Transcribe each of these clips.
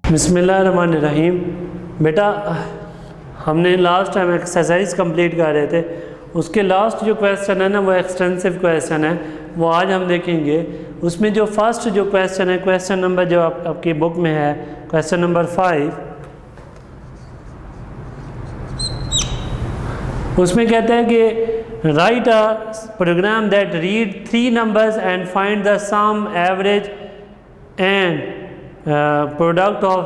बिस्मिल्लाहिर्रहमानिर्रहीम। बेटा हमने लास्ट टाइम एक्सरसाइज कंप्लीट कर रहे थे, उसके लास्ट जो क्वेश्चन है ना वो एक्सटेंसिव क्वेश्चन है, वो आज हम देखेंगे। उसमें जो फर्स्ट जो क्वेश्चन है, क्वेश्चन नंबर जो आपकी बुक में है, क्वेश्चन नंबर 5, उसमें कहते हैं कि write a program that read 3 numbers and find the sum average and product of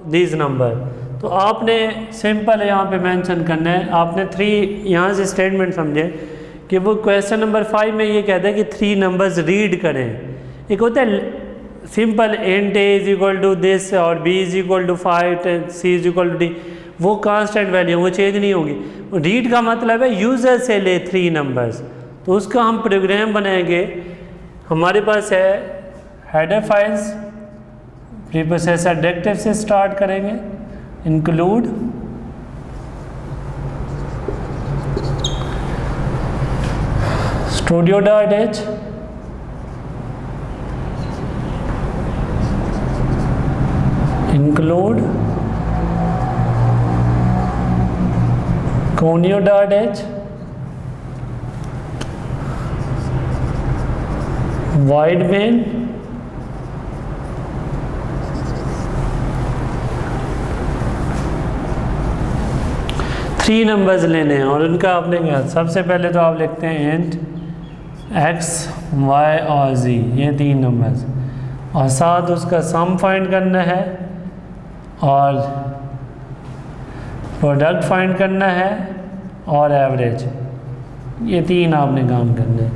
this number. तो आपने सिंपल यहाँ पे मेंशन करना है, आपने 3 यहाँ से स्टेटमेंट समझे कि वो क्वेश्चन नंबर 5 में ये कहता है कि 3 नंबर्स रीड करें। एक होता है simple int A is equal to this और B is equal to 5 C is equal to D, वो कांस्टेंट वैल्यू, वो चेंज नहीं होगी। रीड का मतलब है यूज़र से ले 3 नंबर्स, तो उसका हम प्रोग्राम बनाएंगे। हमारे पास है हेडर फाइल्स, प्रीप्रोसेसर डायरेक्टिव से स्टार्ट करेंगे, include studio.h, include conio.h, void main, three numbers लेने हैं और उनका आपने क्या, सबसे पहले तो आप लिखते हैं इंट x, y और z, ये 3 नंबर्स, और साथ उसका सम फाइंड करना है और प्रोडक्ट फाइंड करना है और एवरेज, ये 3 आपने काम करना है।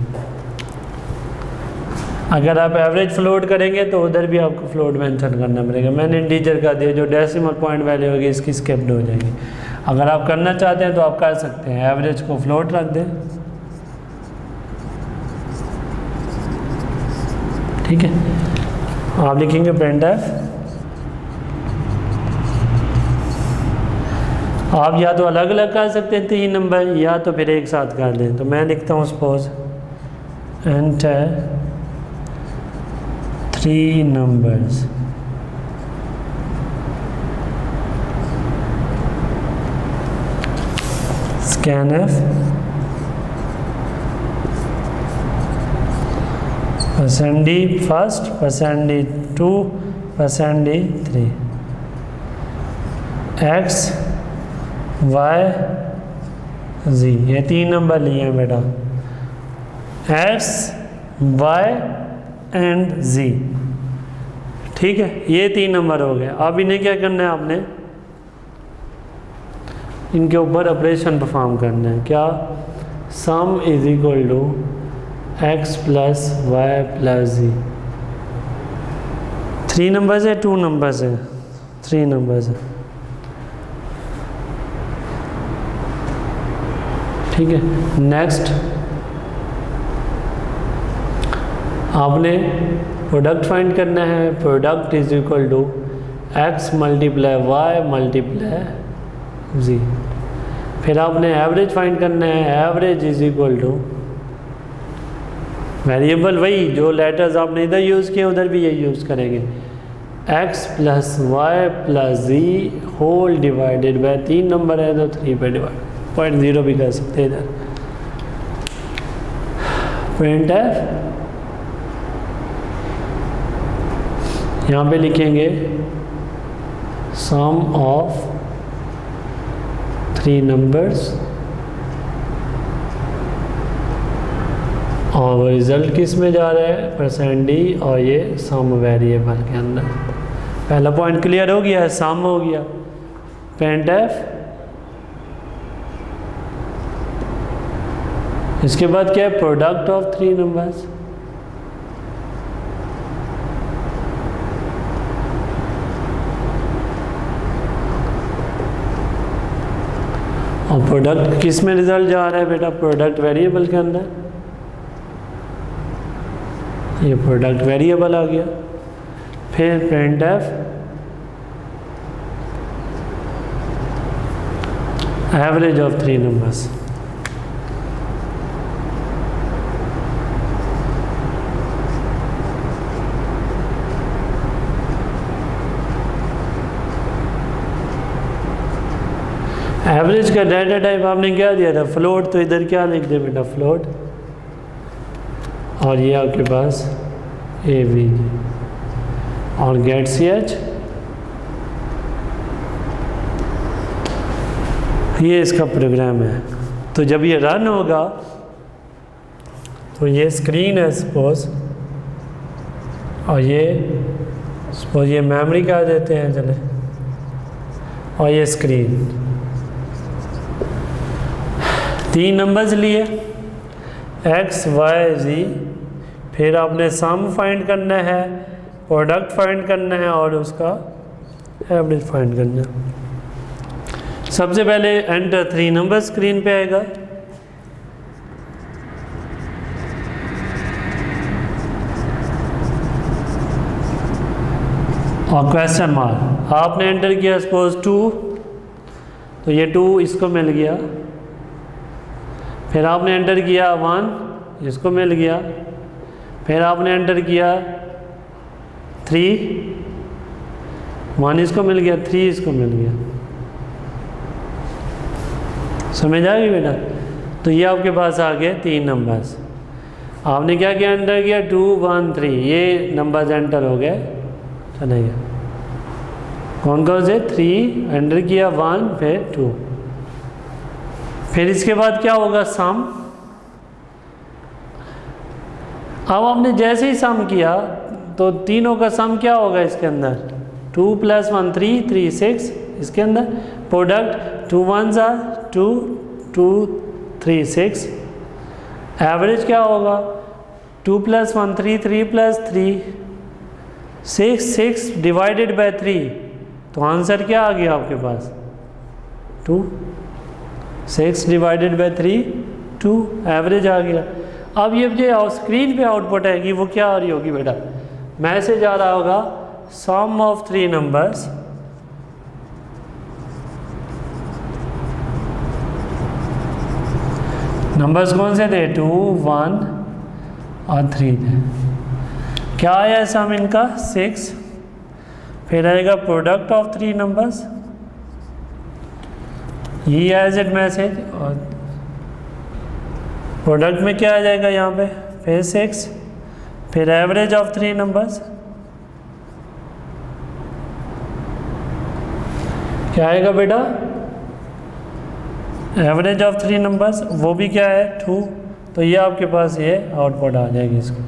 अगर आप एवरेज फ्लोट करेंगे तो उधर भी आपको फ्लोट मेंशन करना पड़ेगा। मैंने इंटीजर का दिया, जो डेसिमल पॉइंट वैल्यू होगी इसकी स्किप्ड हो जाएगी। अगर आप करना चाहते हैं तो आप कर सकते हैं, एवरेज को फ्लोट रख दें, ठीक है। आप लिखेंगे printf, आप या तो अलग अलग कर सकते हैं 3 नंबर, या तो फिर एक साथ कर दें। तो मैं लिखता हूँ suppose enter 3 numbers, scanf %d first, %d2, %d3, x, y, z, ये 3 नंबर लिए हैं बेटा, x, y एंड z, ठीक है। ये 3 नंबर हो गए। अब इन्हें क्या करना है, आपने इनके ऊपर ऑपरेशन परफॉर्म करना है। क्या, sum is equal to x plus y plus z, 3 numbers है 2 नंबर्स है, 3 नंबर्स है, ठीक है। नेक्स्ट आपने प्रोडक्ट फाइंड करना है, product is equal to x multiply y multiply z। फिर आपने एवरेज फाइंड करना है, average is equal to variable वही जो लेटर्स आपने इधर यूज़ किए उधर भी यही यूज़ करेंगे, x plus y plus z whole divided by 3 number है तो 3 पे डिवाइड, 0.0 भी कर सकते हैं इधर। printf यहाँ पे लिखेंगे सम ऑफ 3 नंबर्स और रिज़ल्ट किस में जा रहा है, %d, और ये सम वेरिएबल के अंदर। पहला पॉइंट क्लियर हो गया, सम हो गया। printf, इसके बाद क्या है, प्रोडक्ट ऑफ 3 नंबर्स, और प्रोडक्ट किस में रिजल्ट जा रहा है बेटा, प्रोडक्ट वेरिएबल के अंदर, ये प्रोडक्ट वेरिएबल आ गया। फिर printf average of 3 numbers. Average का डाटा टाइप आपने क्या दिया था, फ्लोट, तो इधर क्या लिख दे बेटा, फ्लोट, और ये आपके पास ए वी और गेट सी एच, ये इसका प्रोग्राम है। तो जब ये रन होगा तो ये स्क्रीन है सपोज, और ये सपोज ये मेमोरी का देते हैं चले, और ये स्क्रीन, 3 नंबर्स लिए एक्स वाई जी, फिर आपने सम फाइंड करना है, प्रोडक्ट फाइंड करना है और उसका एवरेज फाइंड करना है। सबसे पहले एंटर 3 नंबर स्क्रीन पे आएगा, और क्वेश्चन मार्क आपने एंटर किया सपोज 2, तो ये 2 इसको मिल गया, फिर आपने एंटर किया 1, इसको मिल गया, फिर आपने एंटर किया 3, 1 इसको मिल गया, 3 इसको मिल गया। समझ आ गई बेटा? तो ये आपके पास आ गए 3 नंबर्स। आपने क्या किया, एंटर किया 2 1 3, ये नंबर्स एंटर हो गए, चले गए। कौन कौन से? 3 एंटर किया, 1 फिर 2, फिर इसके बाद क्या होगा, सम। अब आपने जैसे ही सम किया तो तीनों का सम क्या होगा इसके अंदर, 2 + 1 3 3 6, इसके अंदर प्रोडक्ट 2 1 2 2 3 6, एवरेज क्या होगा 2 + 1 3 3 + 3 6 6 डिवाइडेड बाय 3, तो आंसर क्या आ गया आपके पास 2, 6 डिवाइडेड बाय 3 2, एवरेज आ गया। अब ये जो स्क्रीन पे आउटपुट आएगी वो क्या आ रही होगी बेटा, मैसेज आ रहा होगा सम ऑफ 3 नंबर्स नंबर्स कौन से थे, 2 1 और 3 थे। क्या आया सम इनका 6, फिर आएगा प्रोडक्ट ऑफ 3 नंबर्स, ये एज इट मैसेज, और प्रोडक्ट में क्या आ जाएगा यहाँ पे, फिर 6, फिर एवरेज ऑफ 3 नंबर्स, क्या आएगा बेटा, एवरेज ऑफ 3 नंबर्स, वो भी क्या है 2, तो ये आपके पास ये आउटपुट आ जाएगी इसको,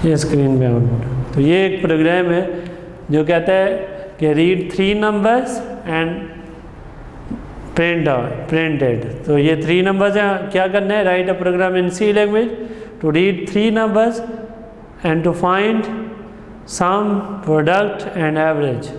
ये स्क्रीन पे आउटपुट। तो ये एक प्रोग्राम है जो कहता है कि रीड 3 नंबर्स एंड प्रिंटेड। तो ये 3 नंबर्स हैं, क्या करना है, write a program in C language to read 3 numbers and to find sum, product and average.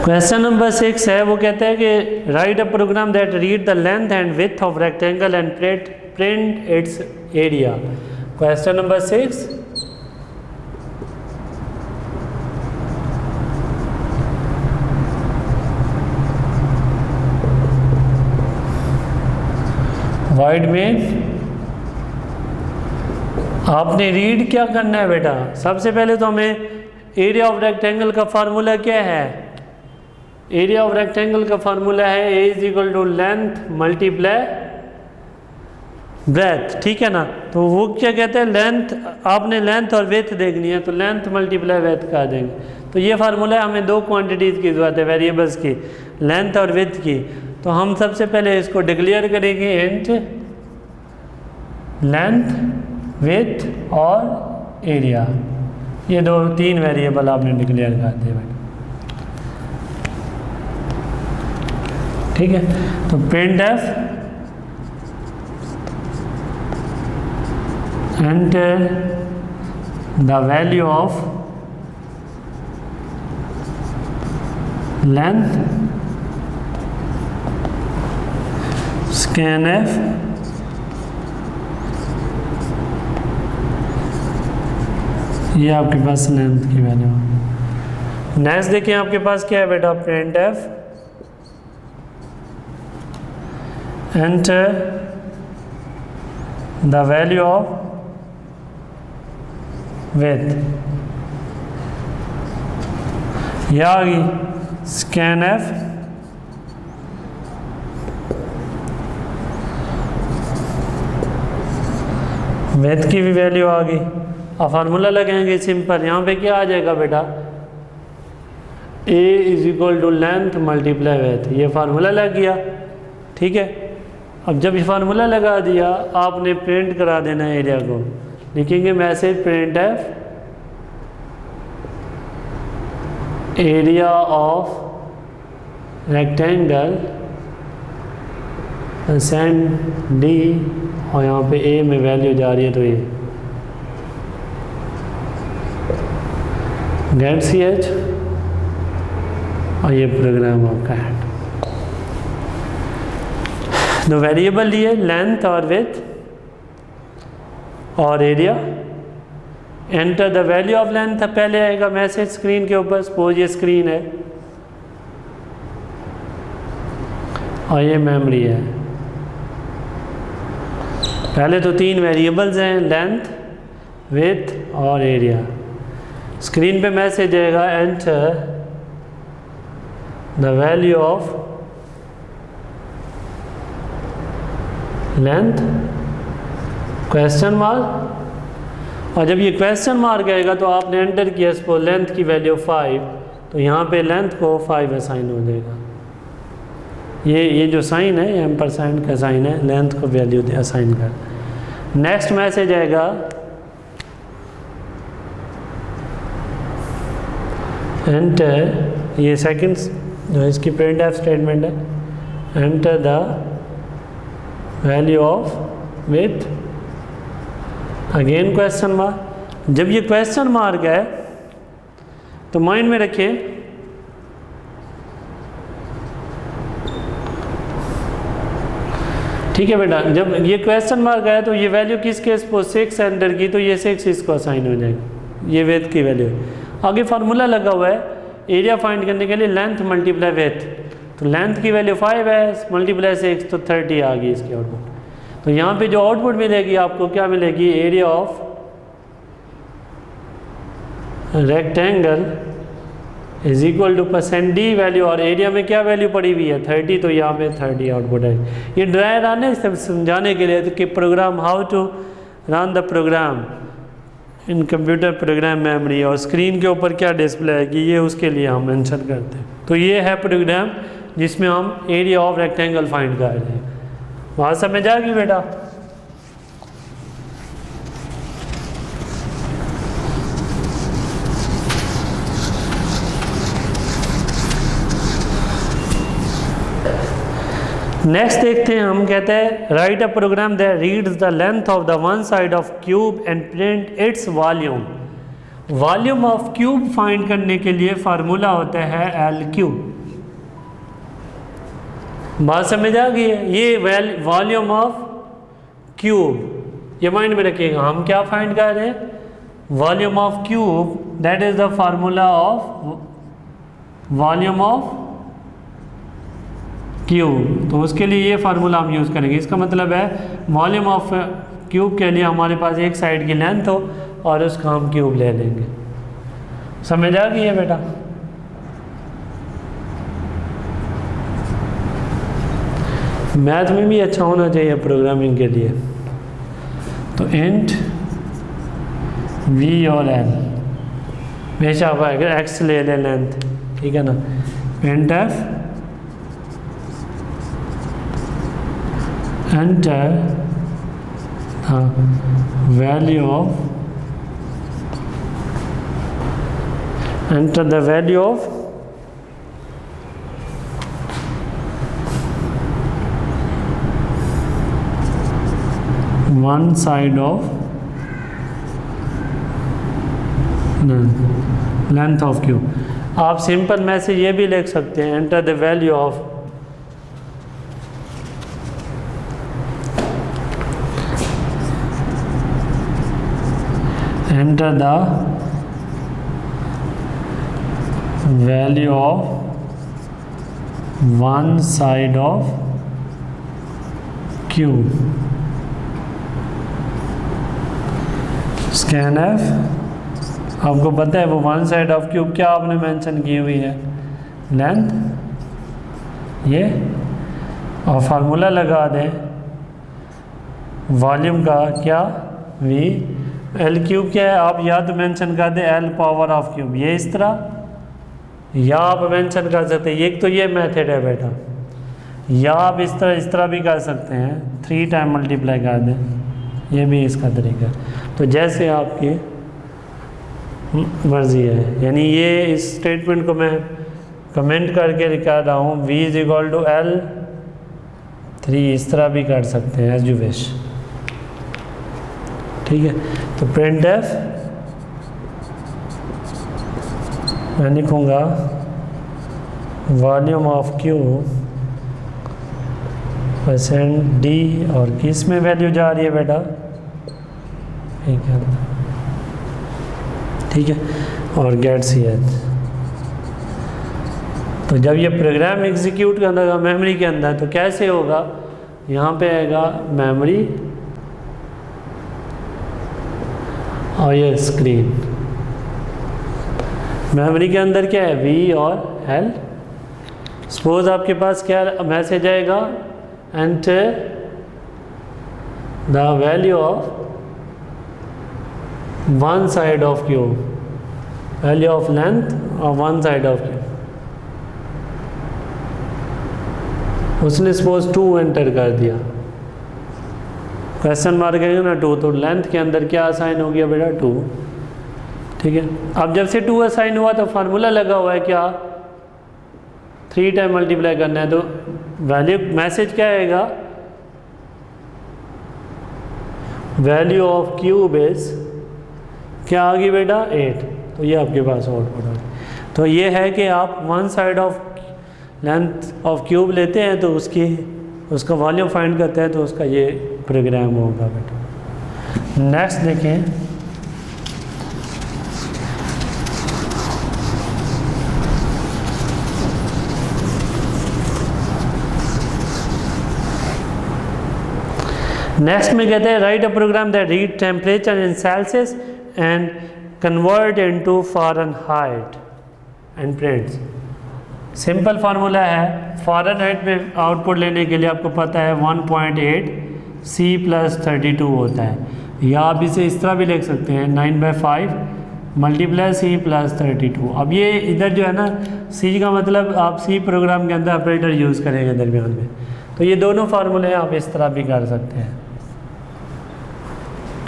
Question number 6 है, वो कहता है कि write a program that read the length and width of rectangle and print its area. Question number 6, wide में आपने read क्या करना है बेटा, सबसे पहले तो हमें एरिया ऑफ रेक्टेंगल का फार्मूला क्या है, एरिया ऑफ रेक्टेंगल का फार्मूला है A is equal to length multiply breadth, ठीक है ना। तो वो क्या कहते हैं, लेंथ, आपने लेंथ और विड्थ देखनी है तो लेंथ मल्टीप्लाई विड्थ कर देंगे। तो ये फार्मूला है, हमें 2 क्वांटिटीज़ की जरूरत है, वेरिएबल्स की, लेंथ और विड्थ की। तो हम सबसे पहले इसको डिक्लेयर करेंगे इंट लेंथ विड्थ और एरिया, ये 3 वेरिएबल आपने डिक्लेयर कर दिए बेटा, ठीक है। तो print F enter the value of length scanf ये आपके पास लेंथ की वैल्यू। नेक्स्ट देखिए आपके पास क्या है बेटा, print F enter the value of width, यह आ गई स्कैन एफ विड्थ की भी वैल्यू आ गई। अब फार्मूला लगाएंगे सिंपल, यहाँ पे क्या आ जाएगा बेटा, A is equal to length multiply width, ये फार्मूला लग गया। ठीक है, अब जब ये फार्मूला लगा दिया आपने प्रिंट करा देना है एरिया को, लिखेंगे message print F area of rectangle send D, और यहाँ पे ए में वैल्यू जा रही है तो ये गेट सी एच, और ये प्रोग्राम आपका है। दो वेरिएबल लिए लेंथ और विड्थ और area. Enter the value of length पहले आएगा मैसेज स्क्रीन के ऊपर, सपोज ये स्क्रीन है और ये मेमोरी है। पहले तो तीन वेरिएबल्स हैं, लेंथ विड्थ और एरिया। स्क्रीन पे मैसेज आएगा enter the value of length question mark, और जब ये क्वेश्चन मार्क आएगा तो आपने एंटर किया सपोज लेंथ की वैल्यू 5, तो यहाँ पे लेंथ को 5 असाइन हो जाएगा। ये जो साइन है ये एम्परसेंड का साइन है, लेंथ को वैल्यू असाइन कर। नेक्स्ट मैसेज आएगा एंटर, ये सेकंड जो इसकी प्रिंट एफ स्टेटमेंट है, enter the value of width, again question mark. जब ये क्वेश्चन मार्क है तो माइंड में रखिए ठीक है बेटा, जब ये क्वेश्चन मार्क आया तो ये वैल्यू किसके सपोज 6 एंटर की, तो ये 6 इसको असाइन हो जाएगी, ये विड्थ की वैल्यू। आगे फार्मूला लगा हुआ है एरिया फाइंड करने के लिए लेंथ मल्टीप्लाई विड्थ, तो लेंथ की वैल्यू 5 है मल्टीप्लाई 6 तो 30 आ गई इसकी आउटपुट। तो यहाँ पे जो आउटपुट मिलेगी आपको क्या मिलेगी, area of rectangle is equal two percent D value, और एरिया में क्या वैल्यू पड़ी हुई है 30, तो यहाँ पे 30 आउटपुट है। ये ड्राई रन है सब समझाने के लिए कि program how to run the program in computer program memory, और स्क्रीन के ऊपर क्या डिस्प्ले है कि ये उसके लिए हम मेंशन करते हैं। तो ये है प्रोग्राम जिसमें हम एरिया ऑफ रेक्टेंगल फाइंड कर रहे हैं। वहाँ समझ आ गई बेटा? नेक्स्ट देखते हैं, हम कहते हैं write a program that reads the length of the one side of cube and print its volume. Volume of cube find करने के लिए फार्मूला होता है एल क्यूब। बात समझ आ गई है? ये वॉल्यूम ऑफ क्यूब, ये माइंड में रखिएगा। हम क्या फाइंड कर रहे हैं, volume of cube, that is the formula of volume of cube. तो उसके लिए ये फार्मूला हम यूज़ करेंगे। इसका मतलब है वॉल्यूम ऑफ क्यूब के लिए हमारे पास एक साइड की लेंथ हो और उसका हम क्यूब ले लेंगे। समझ आ गई है बेटा? मैथ में भी अच्छा होना चाहिए प्रोग्रामिंग के लिए। तो इंट वी और एल, हमेशा अगर एक्स ले लें लेंथ, ठीक है ना। Int F enter value of enter the value of one side of length of cube. आप सिंपल मैसेज ये भी लिख सकते हैं, enter the value of enter the value of one side of cube, scan f। आपको पता है वो वन साइड ऑफ क्यूब क्या आपने मेंशन की हुई है, लेंथ ये, और फार्मूला लगा दें वॉल्यूम का क्या, v, एल क्यूब क्या है, आप या तो मेंशन कर दें एल पावर ऑफ क्यूब, ये इस तरह, या आप मेंशन कर सकते हैं, एक तो ये मेथड है बेटा, या आप इस तरह भी कर सकते हैं, 3 टाइम मल्टीप्लाई कर दें, ये भी इसका तरीका है। तो जैसे आपकी मर्ज़ी है, यानी ये इस स्टेटमेंट को मैं कमेंट करके कर रहा हूँ, v is equal to l 3, इस तरह भी कर सकते हैं एज यू विश, ठीक है। तो प्रिंट एफ मैं लिखूँगा volume of cube percent D, और किस में वैल्यू जा रही है बेटा, ठीक है, और गेट सी एच। तो जब ये प्रोग्राम एग्जीक्यूट करना मेमोरी के अंदर तो कैसे होगा, यहाँ पे आएगा मेमोरी और ये स्क्रीन, मेमोरी के अंदर क्या है v और l। सपोज आपके पास क्या मैसेज आएगा, enter the value of one side of cube, value of length और वन साइड ऑफ क्यूब, उसने सपोज 2 एंटर कर दिया, क्वेश्चन मार्क है ना 2, तो लेंथ के अंदर क्या असाइन हो गया बेटा 2, ठीक है। अब जब से 2 असाइन हुआ तो फार्मूला लगा हुआ है क्या, 3 टाइम मल्टीप्लाई करना है, तो वैल्यू मैसेज क्या आएगा, वैल्यू ऑफ क्यूब इज क्या आ गई बेटा 8, तो ये आपके पास आउटपुट आ गई। तो ये है कि आप one side of length of cube लेते हैं तो उसका वॉल्यूम फाइंड करते हैं, तो उसका ये प्रोग्राम होगा बेटा। नेक्स्ट देखें, नेक्स्ट में कहते हैं write a program that read temperature in Celsius and convert into Fahrenheit and prints. Simple formula है, फ़ारेनहाइट में आउटपुट लेने के लिए आपको पता है 1.8 C+32 होता है, या आप इसे इस तरह भी लिख सकते हैं 9/5 मल्टीप्लाई C+32। अब ये इधर जो है ना C का मतलब आप C प्रोग्राम के अंदर ऑपरेटर यूज़ करेंगे दरमियान में, तो ये दोनों फार्मूले आप इस तरह भी कर सकते हैं,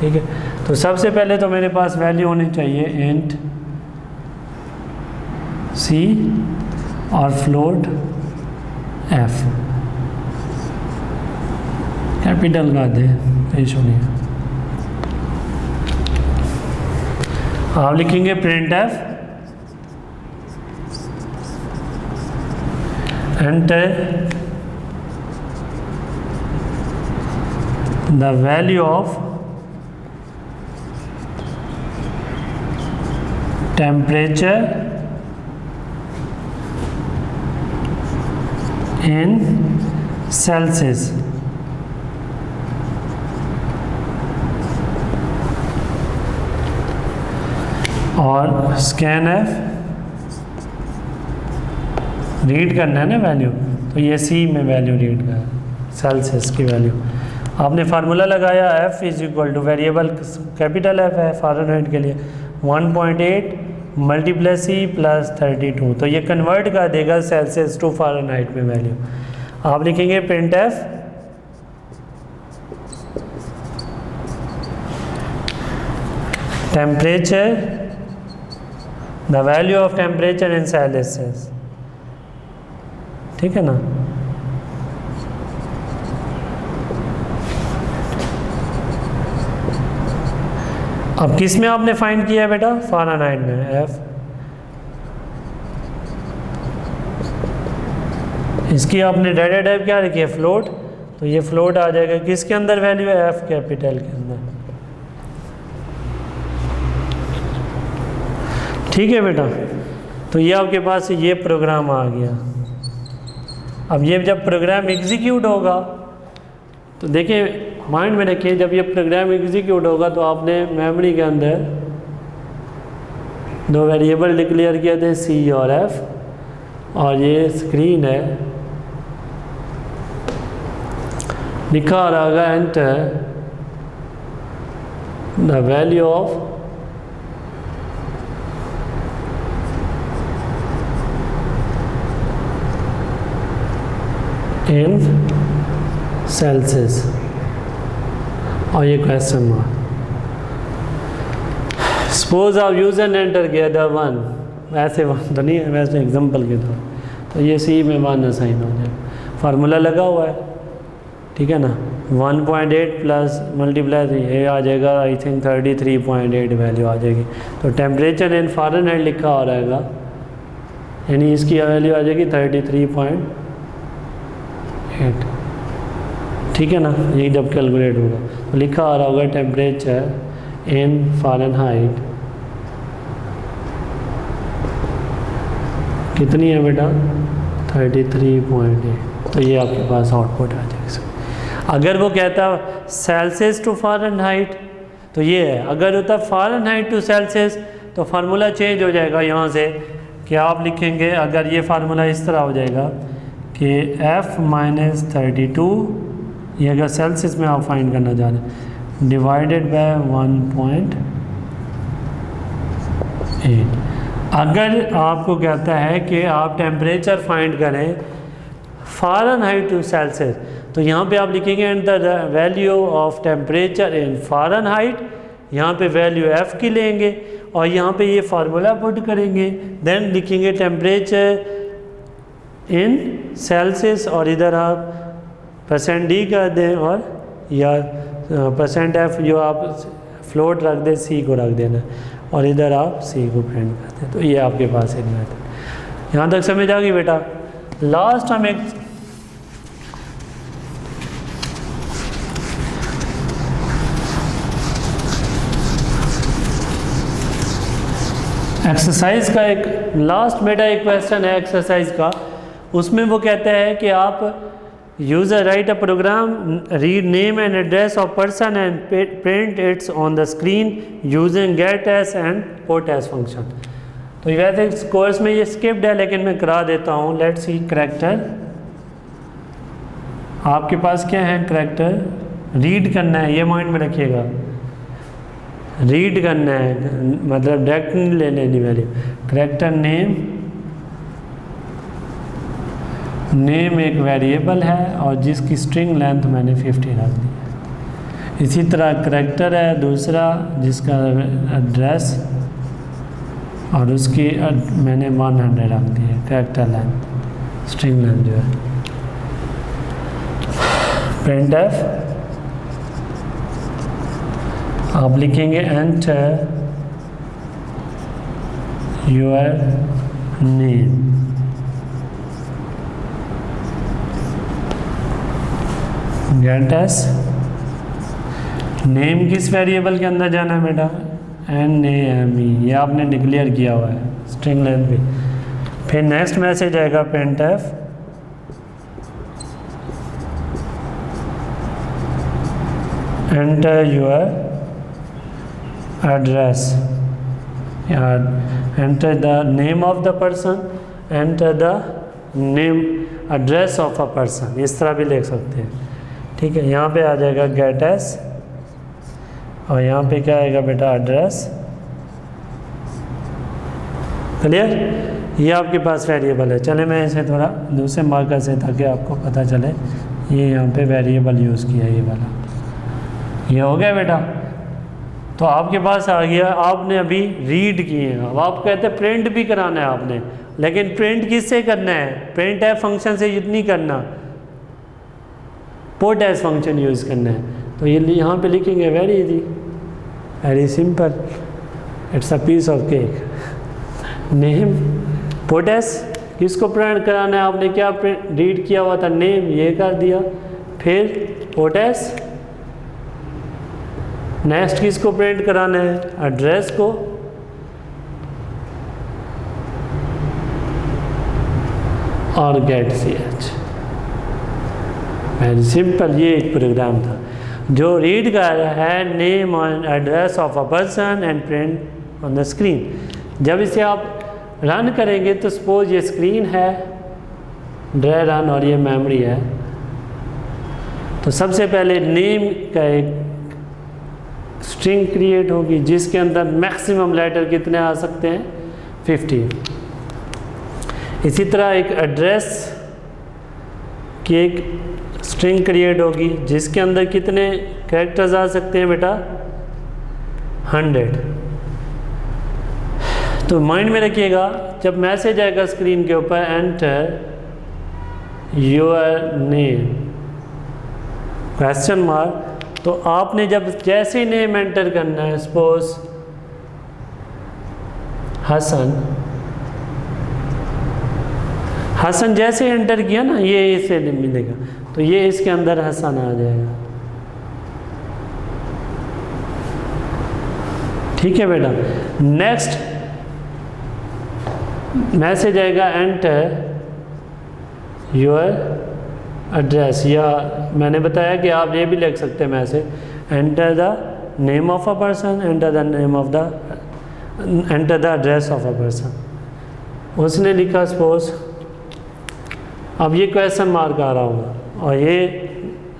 ठीक है। तो सबसे पहले तो मेरे पास वैल्यू होनी चाहिए इंट C और फ्लोट f, कैपिटल का दे, इशू नहीं है। आप लिखेंगे print f enter the value of temperature in Celsius, और स्कैन एफ रीड करना है ना वैल्यू, तो ये सी में वैल्यू रीड करना है, सेल्सियस की वैल्यू। आपने फार्मूला लगाया f is equal to variable capital F है फ़ारेनहाइट के लिए 1.8 मल्टीप्लाई C+32, तो ये कन्वर्ट कर देगा सेल्सियस टू फ़ारेनहाइट में वैल्यू। आप लिखेंगे print F temperature, the value of temperature in Celsius, ठीक है ना। अब किस में आपने फाइंड किया है बेटा? फ़ारेनहाइट में। एफ इसकी आपने डाटा टाइप क्या रखी है? फ्लोट। तो ये फ्लोट आ जाएगा किसके अंदर वैल्यू है? एफ कैपिटल के अंदर। ठीक है बेटा, तो ये आपके पास ये प्रोग्राम आ गया। अब ये जब प्रोग्राम एग्जीक्यूट होगा तो देखिए माइंड में रखिए, जब ये प्रोग्राम एग्जीक्यूट होगा तो आपने मेमोरी के अंदर दो वेरिएबल डिक्लेयर किए थे, सी और एफ, और ये स्क्रीन है, लिखा आ रहा होगा enter the value of in Celsius और ये क्वेश्चन मार्क। सपोज आप यूज़र ने एंटर किया था 1, वैसे 1 तो नहीं है, वैसे एग्जांपल के तौर, तो ये सी में 1 असाइन हो जाए। फार्मूला लगा हुआ है, ठीक है ना, 1.8 प्लस मल्टीप्लाई ये आ जाएगा, आई थिंक 33.8 वैल्यू आ जाएगी। तो टेम्परेचर इन फ़ारेनहाइट लिखा हो रहेगा, यानी इसकी वैल्यू आ जाएगी 33.8। ठीक है ना, ये जब कैलकुलेट होगा तो लिखा आ रहा होगा टेम्परेचर इन फ़ारेनहाइट कितनी है बेटा? 33.8। तो ये आपके पास आउटपुट आ जाएगा। अगर वो कहता सेल्सियस टू फ़ारेनहाइट तो ये है, अगर होता फ़ारेनहाइट टू सेल्सियस तो फार्मूला चेंज हो जाएगा यहाँ से, कि आप लिखेंगे, अगर ये फार्मूला इस तरह हो जाएगा कि F-32, ये अगर सेल्सियस में आप फाइंड करना चाह रहे हैं, डिवाइडेड बाय 1.8। अगर आपको कहता है कि आप टेम्परेचर फाइंड करें फ़ारेनहाइट टू सेल्सियस, तो यहाँ पे आप लिखेंगे and the value of temperature in Fahrenheit, यहाँ पे वैल्यू F की लेंगे और यहाँ पे ये फार्मूला पुट करेंगे, देन लिखेंगे टेम्परेचर इन सेल्सियस और इधर आप %d कर दें और या %f जो आप फ्लोट रख दें, c को रख देना और इधर आप c को प्रिंट कर दें। तो ये आपके पास एक मेथड। यहाँ तक समझ आ गई बेटा? लास्ट हम एक एक्सरसाइज का एक लास्ट बेटा एक क्वेश्चन है एक्सरसाइज का, उसमें वो कहता है कि आप user write a program read name and address of person and print its on the screen using gets and puts function. तो वैसे इस कोर्स में ये स्किप्ड है लेकिन मैं करा देता हूँ। लेट्स सी करैक्टर, आपके पास क्या है? करैक्टर रीड करना है, ये माइंड में रखिएगा, रीड करना है, मतलब डायरेक्ट नहीं ले लेनी वैल्यू। करैक्टर नेम, नेम एक वेरिएबल है और जिसकी स्ट्रिंग लेंथ मैंने 50 रख दी है। इसी तरह करैक्टर है दूसरा जिसका एड्रेस और उसकी मैंने 100 रख दी है करैक्टर लेंथ, स्ट्रिंग लेंथ जो है। प्रिंट एफ आप लिखेंगे enter your name, gets, name किस वेरिएबल के अंदर जाना है बेटा? NAME, ये आपने डिक्लेयर किया हुआ है स्ट्रिंग लेंथ भी। फिर नेक्स्ट मैसेज आएगा print F enter your address, enter the name of the person, enter the name address of a person, इस तरह भी लिख सकते हैं। ठीक है, यहाँ पे आ जाएगा गेट एस और यहाँ पे क्या आएगा बेटा? एड्रेस। क्लियर? ये आपके पास वेरिएबल है। चले मैं इसे थोड़ा दूसरे मार्कर से ताकि आपको पता चले, ये यहाँ पे वेरिएबल यूज़ किया ये वाला। ये हो गया बेटा? तो आपके पास आ गया, आपने अभी रीड किए हैं। अब आप कहते हैं प्रिंट भी कराना है आपने, लेकिन प्रिंट किससे करना है? प्रिंट एफ फंक्शन से नहीं करना, पुट एस फंक्शन यूज़ करना है। तो ये यहाँ पे लिखेंगे very easy, very simple, it's a piece of cake. Name पोटेस किसको प्रिंट कराना है, आपने क्या रीड किया हुआ था, नेम, ये कर दिया. फिर पोटेस नेक्स्ट किसको प्रिंट कराना है, एड्रेस को. और गेट CH. वेरी सिंपल, ये एक प्रोग्राम था जो रीड कर रहा है नेम और address of a person and print on the screen. जब इसे आप रन करेंगे तो सपोज ये स्क्रीन है, ड्राई रन, और ये मेमोरी है. तो सबसे पहले नेम का एक स्ट्रिंग क्रिएट होगी जिसके अंदर मैक्सिमम लेटर कितने आ सकते हैं, 50. इसी तरह एक एड्रेस की एक स्ट्रिंग क्रिएट होगी जिसके अंदर कितने कैरेक्टर्स आ सकते हैं बेटा, 100. तो माइंड में रखिएगा, जब मैसेज आएगा स्क्रीन के ऊपर enter your name question mark, तो आपने जब जैसे ही नेम एंटर करना है, सपोज हसन जैसे एंटर किया ना, ये इसे मिलेगा, तो ये इसके अंदर हसन आ जाएगा. ठीक है बेटा. नेक्स्ट मैसेज आएगा एंटर योर एड्रेस, या मैंने बताया कि आप ये भी लिख सकते हैं message, enter the name of a person, enter the name of the, enter the address of a person. उसने लिखा सपोज, अब ये क्वेश्चन मार्क आ रहा होगा और ये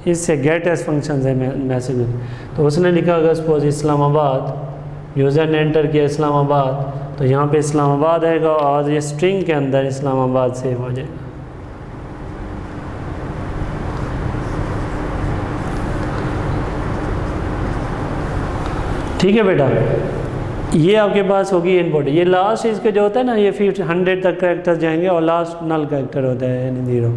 इससे गेट एस फंक्शन है मैसेज में. तो उसने लिखा अगर सपोज इस्लामाबाद, यूज़र ने एंटर किया इस्लामाबाद, तो यहाँ पे इस्लामाबाद आएगा और ये स्ट्रिंग के अंदर इस्लामाबाद सेव हो जाएगा. ठीक है बेटा, ये आपके पास होगी इनपुट. ये लास्ट इसके जो होता है ना, ये फिर 100 तक कैरेक्टर्स जाएंगे और लास्ट नल कैरेक्टर होता है यानी 0.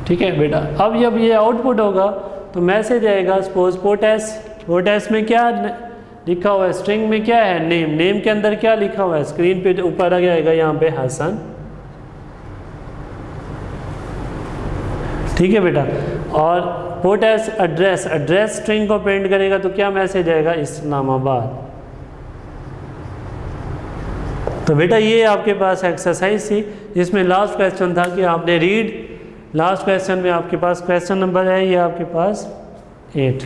ठीक है बेटा. अब जब ये आउटपुट होगा तो मैसेज आएगा सपोज पोटेस में क्या लिखा हुआ है, स्ट्रिंग में क्या है, नेम. नेम के अंदर क्या लिखा हुआ है, स्क्रीन पे ऊपर आ जाएगा यहाँ पे हसन. ठीक है बेटा. और पोटेस एड्रेस स्ट्रिंग को प्रिंट करेगा तो क्या मैसेज आएगा, इस्लामाबाद. तो बेटा ये आपके पास एक्सरसाइज थी जिसमें लास्ट क्वेश्चन था कि आपने रीड, लास्ट क्वेश्चन में आपके पास क्वेश्चन नंबर है ये आपके पास 8.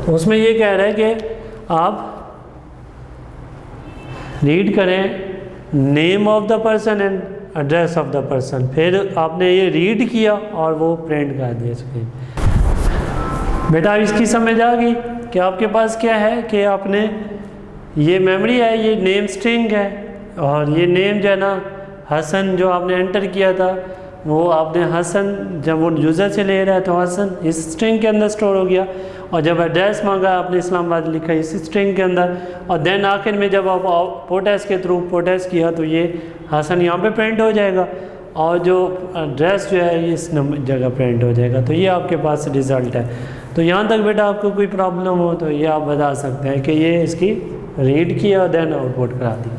तो उसमें ये कह रहा है कि आप रीड करें name of the person and address of the person. फिर आपने ये रीड किया और वो प्रिंट कर दिया स्क्रीन. बेटा इसकी समझ आ गई कि आपके पास क्या है कि आपने ये मेमोरी है, ये नेम स्ट्रिंग है, और ये नेम जो है ना हसन जो आपने एंटर किया था, वो आपने हसन जब वो यूज़र से ले रहा है तो हसन इस स्ट्रिंग के अंदर स्टोर हो गया. और जब एड्रेस मांगा आपने इस्लामाबाद लिखा इस स्ट्रिंग के अंदर, और देन आखिर में जब आप पोटेस के थ्रू पोटेस किया तो ये हसन यहाँ पे प्रिंट हो जाएगा और जो एड्रेस जो है इस जगह प्रिंट हो जाएगा. तो ये आपके पास रिज़ल्ट है. तो यहाँ तक बेटा आपको कोई प्रॉब्लम हो तो ये आप बता सकते हैं कि ये इसकी रीड किया और देन आउटपुट करा दी.